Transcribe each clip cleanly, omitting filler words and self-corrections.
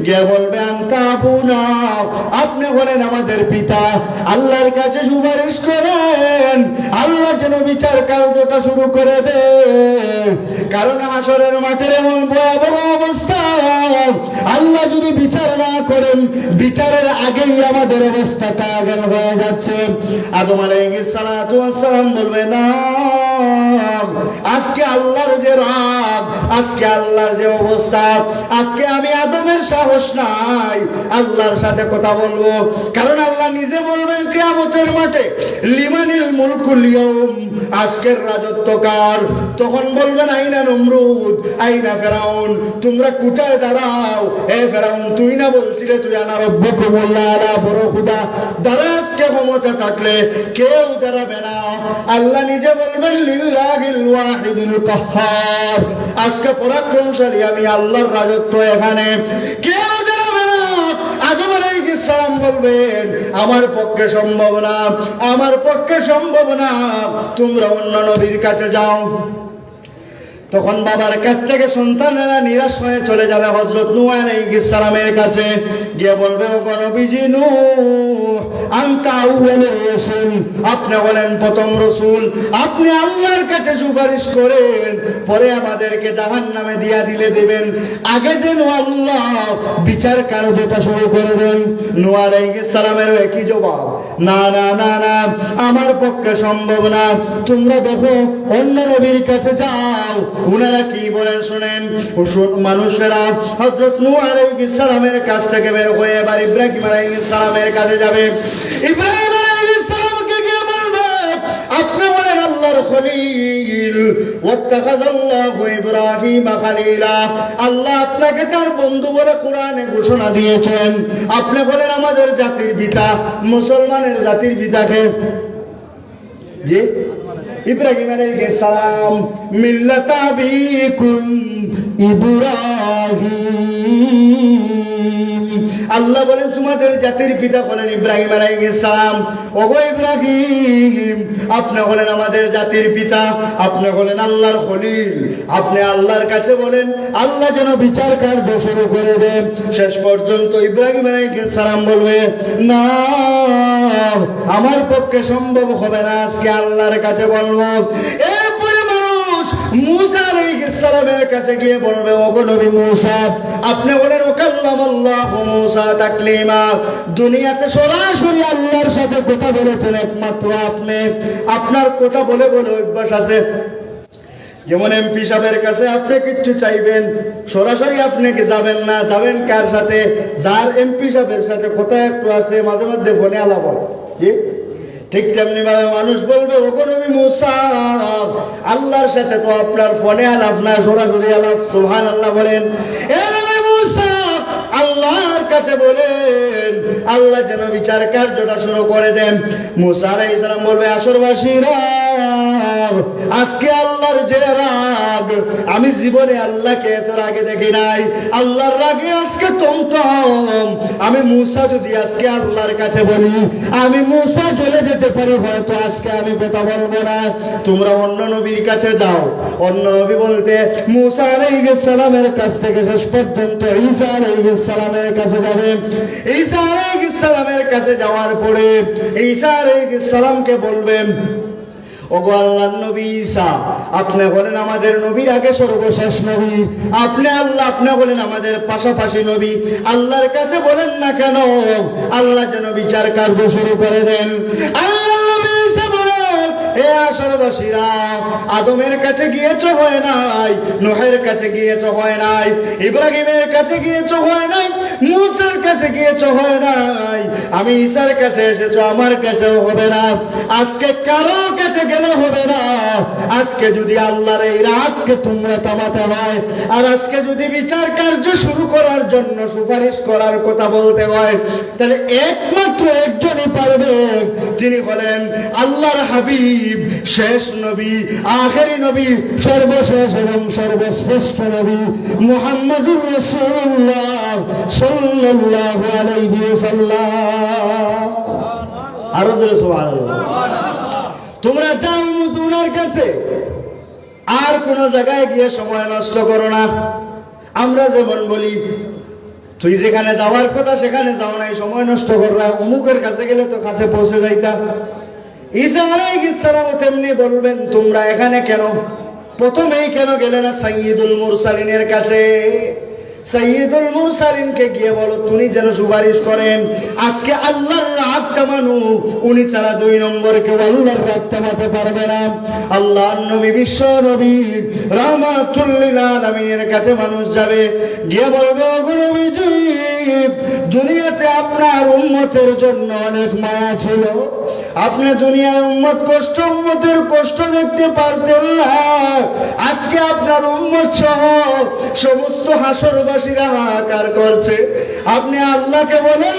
গিয়ে বলবে আনতা আবুনা, আপনি বলেন আমাদের পিতা। আল্লাহর কাছে সুপারিশ করেন আল্লাহ যেন বিচার কার্যটা শুরু করে দে। কারণ হাসরের মাঠের এমন ভয়াবহ অবস্থা, আল্লাহ যদি বিচার না করেন বিচারের আগেই আমাদের অবস্থাটা আগে হয়ে যাচ্ছে। আদম আলাইহিস সালাতু ওয়াস সালাম বলবে না, আজকে আল্লাহর যে রাগ, আজকে আল্লাহর যে অবস্থা, আজকে আমি আদমের সাহস নাই আল্লাহর সাথে কথা বলবো। কারণ আল্লাহ নিজে বলবেন কিয়ামতের মাঠে লিমানিল মুলকুল ইয়াউম, আজকের রাজত্ব কার। তখন বলবেন আইনা নমরুদ, আইনা ফেরাউন, তোমরা কোথায় দাঁড়াও। এ ফেরাউন, তুই না বলছিলে তুই আনা রব্বুকুমুল্লাহ আলা বড় খুদা, দাঁড়া আজকে ক্ষমতা থাকলে কেউ দাঁড়াবে না। আল্লাহ নিজে বলবেন লিল্লাহিল ওয়াহিদুল কাহ্হার, আজকে পরাক্রমশালী আমি আল্লাহর রাজত্ব এখানে, কেউ দাঁড়াবে না। আদম আলাইহিস সালাম বলবেন আমার পক্ষে সম্ভব না, আমার পক্ষে সম্ভব না, তোমরা অন্য নবীর কাছে যাও। তখন বাবার কাছ থেকে সন্তানেরা নিরাশ হয়ে চলে যাবে হযরত নূহ আলাইহিস সালামের কাছে, গিয়ে বলবে ও নবীজি নূহ, আনতা আউয়ালুর রাসূল, আপনি হলেন প্রথম রাসূল, আপনি আল্লাহর কাছে সুপারিশ করেন, পরে আমাদেরকে জাহান্নামে দিয়া দিলে দিবেন, আগে যেন আল্লাহ বিচার কার্যটা শুরু করবেন। নূহ আলাইহিস সালামের একই জবাব, না না না না, আমার পক্ষে সম্ভব না, তোমরা দেখো অন্য নবীর কাছে যাও। উনারা কি বলেন শুনেন। মানুষেরা হযরত নূহ আলাইহিস সালামের কাছ থেকে বের হয়ে এবার ইব্রাহিম আলাইহিস সালামের কাছে যাবে। ইব্রাহিম আলাইহিস সালামকে গিয়ে বলবে আপনি বলেন আল্লাহর খলিল, ওয়াত্তাখাযাল্লাহু ইব্রাহিম খলিলা, আল্লাহ আপনাকে তার বন্ধু বলে কোরআনে ঘোষণা দিয়েছেন। আপনি বলেন আমাদের জাতির পিতা, মুসলমানের জাতির পিতাকে জি ইব্রাহিম আলাইহিস সালাম, মিল্লাত আবিকুম ইব্রাহিম, আল্লাহ বলেন তোমাদের জাতির পিতা হলেন ইব্রাহিম আলাইহিস সালাম। ওগো ইব্রাহিম, আপনি হলেন আমাদের জাতির পিতা, আপনি হলেন আল্লাহর খলিল, আপনি আল্লাহর কাছে বলেন আল্লাহ যেন বিচার কার্য শুরু করে দেন। শেষ পর্যন্ত ইব্রাহিম আলাইহিস সালাম বলবে না, আমার পক্ষে সম্ভব হবে না, আজকে আল্লাহর কাছে বলবো। এরপরে মানুষ মূসা আলাইহিস সালামের কাছে গিয়ে বলবে ওগো নবী মূসা, আপনি বলেন ওয়াকাল্লামাল্লাহু মূসা তাকলিমা, দুনিয়াতে সরাসরি আল্লাহর সাথে কথা বলেছেন একমাত্র আপনি। আপনার কথা বলে বলে অভ্যাস আছে, যেমন এমপি সাহেবের কাছে আপনি কিছু চাইবেন সরাসরি আপনি কি যাবেন না, যাবেন কার সাথে, যার এমপি সাহেবের সাথে কথা একটু আছে মাঝে মধ্যে ফোনে আলাপ হয়। ঠিক তেমনি ভাবে মানুষ বলবে ওগো নবী মূসা, আল্লাহর সাথে তো আপনার ফোনে আলাপ না, সরাসরি আলাপ। সুবহানাল্লাহ বলেন। এ নবী মূসা, আল্লাহর কাছে বলেন আল্লাহ যেন বিচার কার্যটা শুরু করে দেন। মূসা আলাইহিস সালাম বলবে আসরবাসীরা, আজকে আল্লাহর যে রাগ, আমি জীবনে আল্লাহকে এত রাগে দেখি নাই, আল্লাহর রাগে আজকে তমতম। আমি মূসা যদি আজকে আল্লাহর কাছে বলি, আমি মূসা চলে যেতে পারি, হয়তো আজকে আমি কথা বলবো না, তোমরা অন্য নবীর কাছে যাও। অন্য নবী বলতে মূসা আলাইহিস সালামের কাছ থেকে শেষ পর্যন্ত ঈসা আলাইহিস সালামের কাছে যাবে। ঈসা আলাইহিস সালামের কাছে যাওয়ার পরে ঈসা আলাইহিস সালামকে বলবেন ওগো আল্লাহর নবী ঈসা, আপনি বলেন আমাদের নবীর আগে সর্বশেষ নবী, আপনি আল্লাহ, আপনি বলেন আমাদের পাশাপাশি নবী, আল্লাহর কাছে বলেন না কেন আল্লাহ যেন বিচার কার্য শুরু করে দেন। আল্লাহর নবী ঈসা বলেন হে আসরবাসীরা, আদমের কাছে গিয়েছো হয় নাই, নূহের কাছে গিয়েছো হয় নাই, ইব্রাহিমের কাছে গিয়েছো হয় নাই, মূসার কাছে গিয়েছো হয় নাই, আমি ঈসার কাছে এসেছো, আমার কাছেও হবে না, আজকে কারো কাছে গেলে হবে না। আজকে যদি আল্লাহর এই রাতকে তোমরা থামাতে হয়, আর আজকে যদি বিচার কার্য শুরু করার জন্য সুপারিশ করার কথা বলতে হয়, তাহলে একমাত্র একজনই পারবে, তিনি হলেন আল্লাহর হাবিব, শেষ নবী, আখেরি নবী, সর্বশেষ এবং সর্বশ্রেষ্ঠ নবী মুহাম্মদুর রাসূলুল্লাহ সাল্লাল্লাহু আলাইহি ওয়াসাল্লাম। আর জোরে সুবহানাল্লাহ। তোমরা যাও মুসুনার কাছে, আর কোন জায়গায় গিয়ে সময় নষ্ট করো না। আমরা যেমন বলি তুই যেখানে যাওয়ার কথা সেখানে যাও নাই, সময় নষ্ট কররা, অমুকের কাছে গেলে তো কাছে পৌঁছে যাইতা। ঈসা আলাইহিস সালাম তেমনি বলবেন, তোমরা এখানে কেন, প্রথমেই কেন গেলে না সাইয়্যিদুল মুরসালিনের কাছে? সাইয়্যিদুল মুরসালিনকে গিয়ে বলো তিনি যেন সুপারিশ করেন। আজকে আল্লাহর রাগ থামানো, উনি ছাড়া 2 নম্বর কেউ আল্লাহর রাগ থামাতে পারবে না। আল্লাহর নবী, বিশ্ব নবী রাহমাতুল লিল আলামিনের কাছে মানুষ যাবে, গিয়ে বলবে, ওগো নবীজি, দুনিয়াতে আপনার উম্মতের জন্য অনেক মায়া ছিল, আপনি দুনিয়ায় উম্মতের কষ্ট দেখতে পারতেন না, আজকে আপনার উম্মত সহ সমস্ত হাসরবাসীরা হাহাকার করছে, আপনি আল্লাহকে বলেন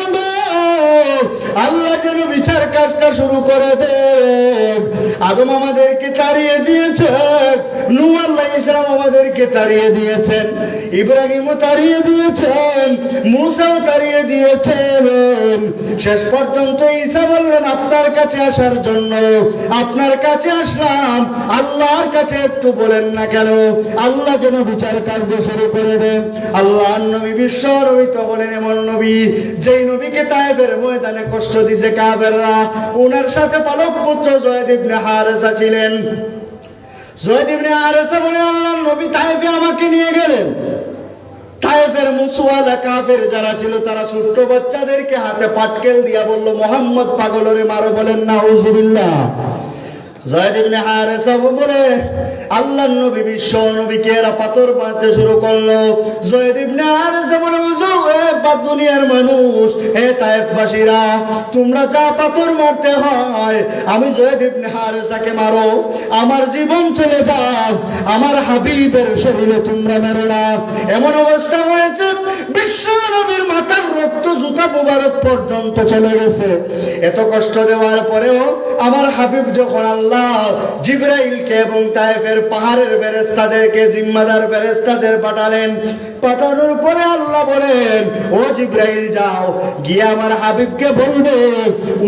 আল্লাহ যেন বিচার কাজটা শুরু করে দেন। আদম আমাদেরকে তাড়িয়ে দিয়েছেন, নূহ আলাইহিস সালাম আমাদেরকে তাড়িয়ে দিয়েছেন, ইব্রাহিমও তাড়িয়ে দিয়েছেন, মূসাও তাড়িয়ে দিয়েছেন, শেষ পর্যন্ত ঈসা বললেন আপনার কাছে আসার জন্য, আপনার কাছে আসলাম, আল্লাহর কাছে একটু বলেন না কেন আল্লাহ যেন বিচার কার্য শুরু করে দেন। আল্লাহর নবী, বিশ্ব নবী তো বলেন এমন নবী, যেই নবীকে তায়েফের ময়দানে কষ্ট দিয়েছে কাফেররা, ওনার সাথে পালক পুত্র জয়েদ ইবনে হারেসা ছিলেন। জয়েদ ইবনে হারেসা বলে, আল্লাহর নবী তায়েফে আমাকে নিয়ে গেলেন। তায়েফের মুসওয়ালা কাফের যারা ছিল তারা ছোট্ট বাচ্চাদেরকে হাতে পাটকেল দিয়া বলল, মুহাম্মদ পাগলরে মারো, বলেন নাউজুবিল্লাহ। জয়েদ ইবনে হারেসা বলে, আল্লাহর নবী, বিশ্ব নবীকে এরা পাথর মারতে শুরু করলো। জয়েদ ইবনে হারেসা বলে, দুনিয়ার মানুষ, হে তায়েফবাসীরা, তোমরা যা পাথর মারতে হয় আমি জয়েদ ইবনে হারেসাকে মারো, আমার জীবন চলে যাও, আমার হাবিবের শরীরে তোমরা মেরো না। এমন অবস্থা হয়েছে বিশ্ব নবীর মাথার রক্ত জুতা মুবারক পর্যন্ত চলে গেছে। এত কষ্ট দেওয়ার পরেও আমার হাবিব যখন আল্লাহ জিবরাইলকে এবং তায়েফের পাহাড়ের ফেরেশতাদেরকে, জিম্মাদার ফেরেশতাদের পাঠালেন, পাঠানোর পরে আল্লাহ বলেন, ও জিবরাইল যাও গিয়ে আমার হাবিবকে বলবে,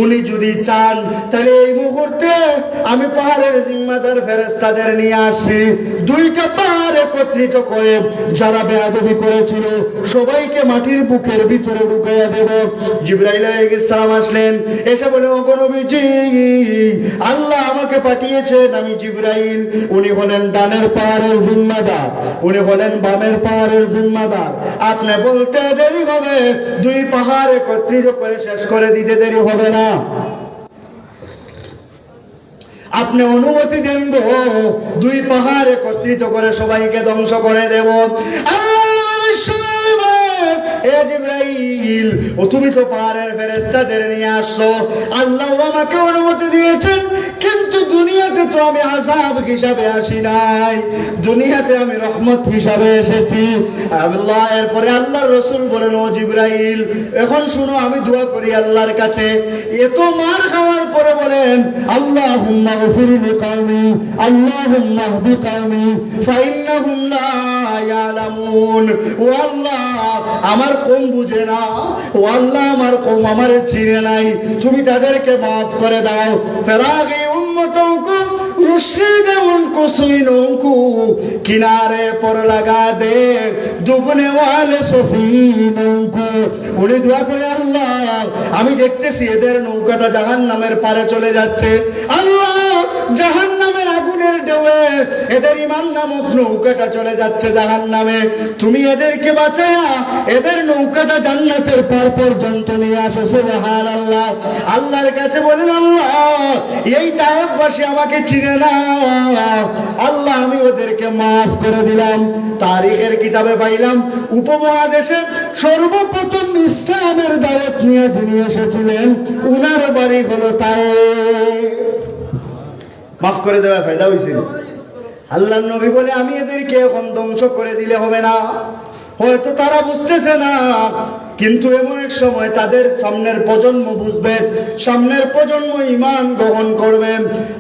উনি যদি চান তাহলে এই মুহূর্তে আমি পাহাড়ের জিম্মাদার ফেরেশতাদের নিয়ে আসি, 2টা পাহাড় একত্রিত করে যারা বেয়াদবি করেছিল সবাইকে মাটির বুকের ভিতরে ঢুকাইয়া দেব। জিবরাইল আলাইহিস সালাম আসলেন, এসে বলে, ওগো নবীজি, আল্লাহ আমাকে পাঠিয়েছেন, আমি জিবরাইল। উনি হলেন ডানের পাহাড়ের জিম্মাদার, উনি হলেন বামের পাহাড়ের জিম্মাদার। আপনি বলতে দেরি হবে, 2 পাহাড় একত্রিত করে শেষ করে দিতে দেরি হবে না। আপনি অনুমতি দেন, 2 পাহাড় একত্রিত করে সবাইকে ধ্বংস করে দেব। জিবরাইল, ও তুমি তো পাহাড়ের ফেরেশতাদের নিয়ে আসছো, আল্লাহ আমাকে অনুমতি দিয়েছেন, কিন্তু দুনিয়াতে তো আমি আযাব হিসাবে আসি নাই, দুনিয়াতে আমি রহমত হিসাবে এসেছি। আল্লাহ এরপরে আল্লাহর রাসূল বলেন, ও জিবরাইল, এখন শুনো, আমি দোয়া করি আল্লাহর কাছে। এত মার খাওয়ার পরে বলেন, আল্লাহুম্মা গফির লিকাওমি, আল্লাহুম্মা হদি কাওমি ফাইন্নাহুম লা ইয়ালামুন। ও আল্লাহ, আমার কম বুঝে না, ও আল্লাহ আমার কম আমার চিনে নাই, তুমি তাদেরকে মাফ করে দাও। ফেরাগি উম্মতোं रुशीद उनको सुइनों को किनारे पर लगा दे डूबने वाले सफीनों को। উনি দোয়া করে, আল্লাহ আমি দেখতেছি এদের নৌকাটা জাহান্নামের পারে চলে যাচ্ছে, আল্লাহ জাহান্নামের আগুনের ঢেউয়ে এদের ঈমান নামক নৌকাটা চলে যাচ্ছে জাহান্নামে, তুমি এদেরকে বাঁচায়া এদের নৌকাটা জান্নাতের পার পর্যন্ত নিয়ে আসো। সুবহানাল্লাহ। আল্লাহর কাছে বলেন, আল্লাহ এই তায়েফবাসী আমাকে চিনে না, আল্লাহ আমি ওদেরকে মাফ করে দিলাম। তারিখের কিতাবে পাইলাম উপমহাদেশে সর্বপ্রথম ইসলামের দাওয়াত নিয়ে যিনি এসেছিলেন উনার বাড়ি হলো তায়েফ। মাফ করে দেওয়া ফায়দা হয়েছে। আল্লাহর নবী বলে, আমি এদেরকে এখন ধ্বংস করে দিলে হবে না, হয়তো তারা বুঝতেছে না কিন্তু এমন এক সময় তাদের সামনের প্রজন্ম বুঝবে, সামনের প্রজন্ম ঈমান গ্রহণ করবে।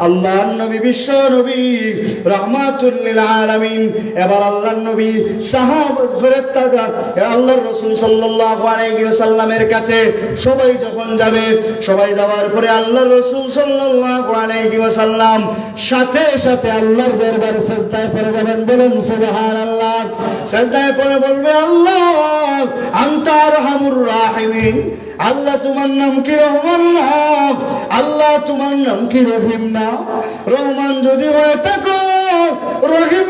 আল্লাহর নবী, বিশ্ব নবী রাহমাতুল লিল আলামিন, এবার আল্লাহর নবী সাহাবা ফেরেশতারা আল্লাহর রাসূল সাল্লাল্লাহু আলাইহি ওয়াসাল্লামের কাছে সবাই যখন যাবে, সবাই যাওয়ার পরে আল্লাহর রাসূল সাল্লাল্লাহু আলাইহি ওয়াসাল্লাম সাথে সাথে আল্লাহর দরবারে সিজদায় পড়ে যাবেন। বলেন সুবহানাল্লাহ। সিজদায় পড়ে বলবে, আল্লাহ আনতা আরহামুর রাহিমিন, আল্লাহ তোমার নাম কি রহমান না? আল্লাহ তোমার নাম কি রহিম না? রহমান যদি হয়ে থাকো, রহিম